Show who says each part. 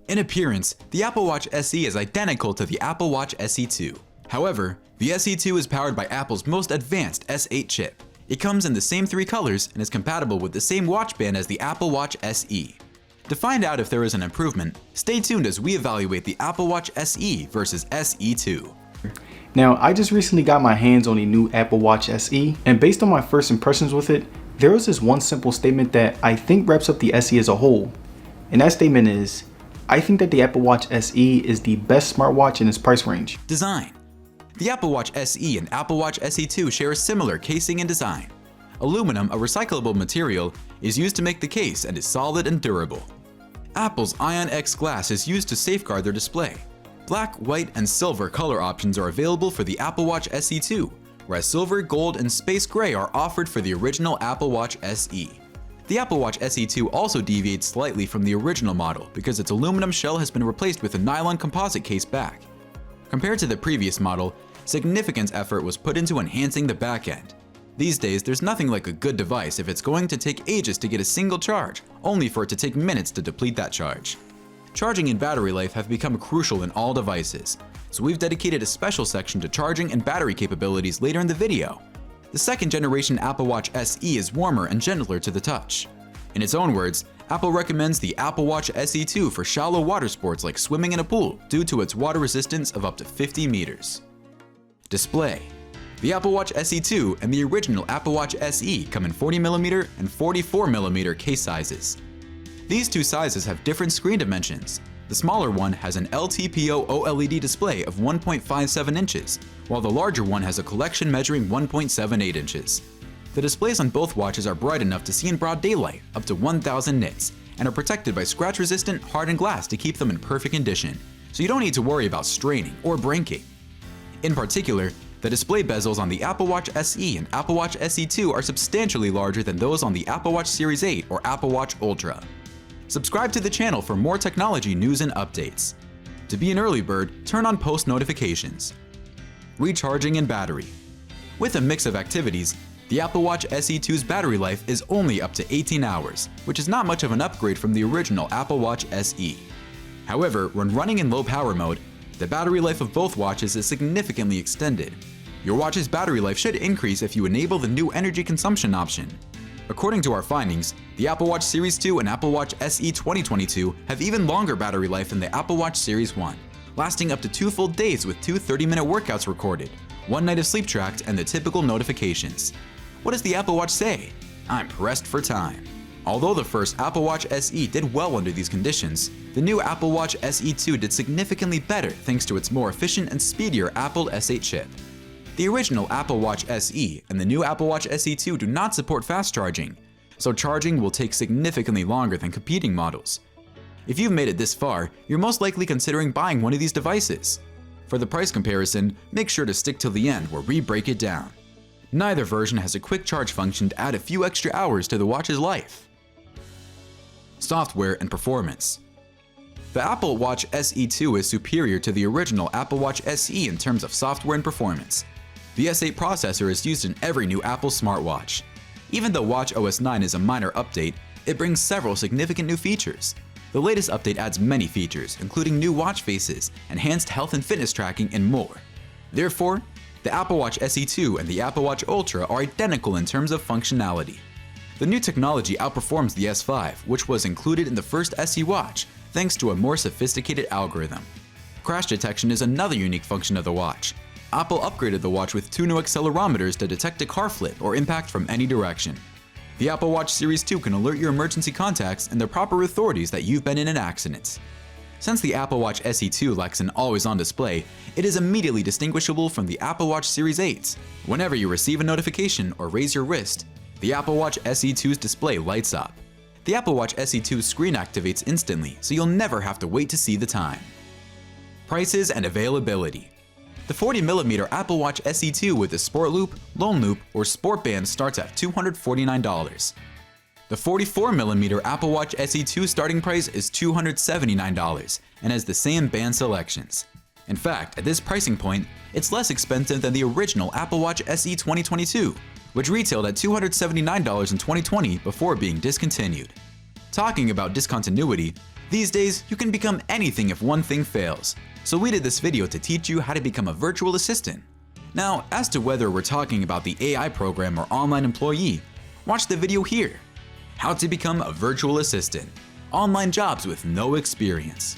Speaker 1: In appearance, the Apple Watch SE is identical to the Apple Watch SE2. However, the SE2 is powered by Apple's most advanced S8 chip. It comes in the same 3 colors and is compatible with the same watch band as the Apple Watch SE. To find out if there is an improvement, stay tuned as we evaluate the Apple Watch SE versus SE2.
Speaker 2: Now, I just recently got my hands on a new Apple Watch SE, and based on my first impressions with it, there was this one simple statement that I think wraps up the SE as a whole. And that statement is, I think that the Apple Watch SE is the best smartwatch in its price range.
Speaker 1: Design. The Apple Watch SE and Apple Watch SE2 share a similar casing and design. Aluminum, a recyclable material, is used to make the case and is solid and durable. Apple's Ion X glass is used to safeguard their display. Black, white, and silver color options are available for the Apple Watch SE2, whereas silver, gold, and space gray are offered for the original Apple Watch SE. The Apple Watch SE2 also deviates slightly from the original model because its aluminum shell has been replaced with a nylon composite case back. Compared to the previous model, significant effort was put into enhancing the back end. These days, there's nothing like a good device if it's going to take ages to get a single charge, only for it to take minutes to deplete that charge. Charging and battery life have become crucial in all devices, so we've dedicated a special section to charging and battery capabilities later in the video. The second generation Apple Watch SE is warmer and gentler to the touch. In its own words, Apple recommends the Apple Watch SE2 for shallow water sports like swimming in a pool due to its water resistance of up to 50 meters. Display. The Apple Watch SE2 and the original Apple Watch SE come in 40mm and 44mm case sizes. These two sizes have different screen dimensions. The smaller one has an LTPO OLED display of 1.57 inches, while the larger one has a collection measuring 1.78 inches. The displays on both watches are bright enough to see in broad daylight, up to 1000 nits, and are protected by scratch-resistant hardened glass to keep them in perfect condition, so you don't need to worry about straining or breaking. In particular, the display bezels on the Apple Watch SE and Apple Watch SE2 are substantially larger than those on the Apple Watch Series 8 or Apple Watch Ultra. Subscribe to the channel for more technology news and updates. To be an early bird, turn on post notifications. Recharging and battery. With a mix of activities, the Apple Watch SE2's battery life is only up to 18 hours, which is not much of an upgrade from the original Apple Watch SE. However, when running in low power mode, the battery life of both watches is significantly extended. Your watch's battery life should increase if you enable the new energy consumption option. According to our findings, the Apple Watch Series 2 and Apple Watch SE 2022 have even longer battery life than the Apple Watch Series 1, lasting up to 2 full days with 2 30-minute workouts recorded, 1 night of sleep tracked, and the typical notifications. What does the Apple Watch say? I'm pressed for time. Although the first Apple Watch SE did well under these conditions, the new Apple Watch SE2 did significantly better thanks to its more efficient and speedier Apple S8 chip. The original Apple Watch SE and the new Apple Watch SE2 do not support fast charging, so charging will take significantly longer than competing models. If you've made it this far, you're most likely considering buying one of these devices. For the price comparison, make sure to stick till the end where we break it down. Neither version has a quick charge function to add a few extra hours to the watch's life. Software and performance. The Apple Watch SE2 is superior to the original Apple Watch SE in terms of software and performance. The S8 processor is used in every new Apple smartwatch. Even though watchOS 9 is a minor update, it brings several significant new features. The latest update adds many features, including new watch faces, enhanced health and fitness tracking, and more. Therefore, the Apple Watch SE2 and the Apple Watch Ultra are identical in terms of functionality. The new technology outperforms the S5, which was included in the first SE watch, thanks to a more sophisticated algorithm. Crash detection is another unique function of the watch. Apple upgraded the watch with 2 new accelerometers to detect a car flip or impact from any direction. The Apple Watch Series 2 can alert your emergency contacts and the proper authorities that you've been in an accident. Since the Apple Watch SE2 lacks an always-on display, it is immediately distinguishable from the Apple Watch Series 8. Whenever you receive a notification or raise your wrist, the Apple Watch SE2's display lights up. The Apple Watch SE2's screen activates instantly, so you'll never have to wait to see the time. Prices and availability. The 40mm Apple Watch SE2 with the Sport Loop, Lone Loop, or Sport Band starts at $249. The 44mm Apple Watch SE2 starting price is $279 and has the same band selections. In fact, at this pricing point, it's less expensive than the original Apple Watch SE 2022, which retailed at $279 in 2020 before being discontinued. Talking about discontinuity, These days, you can become anything if one thing fails. So we did this video to teach you how to become a virtual assistant. Now, as to whether we're talking about the AI program or online employee, watch the video here. How to become a virtual assistant. Online jobs with no experience.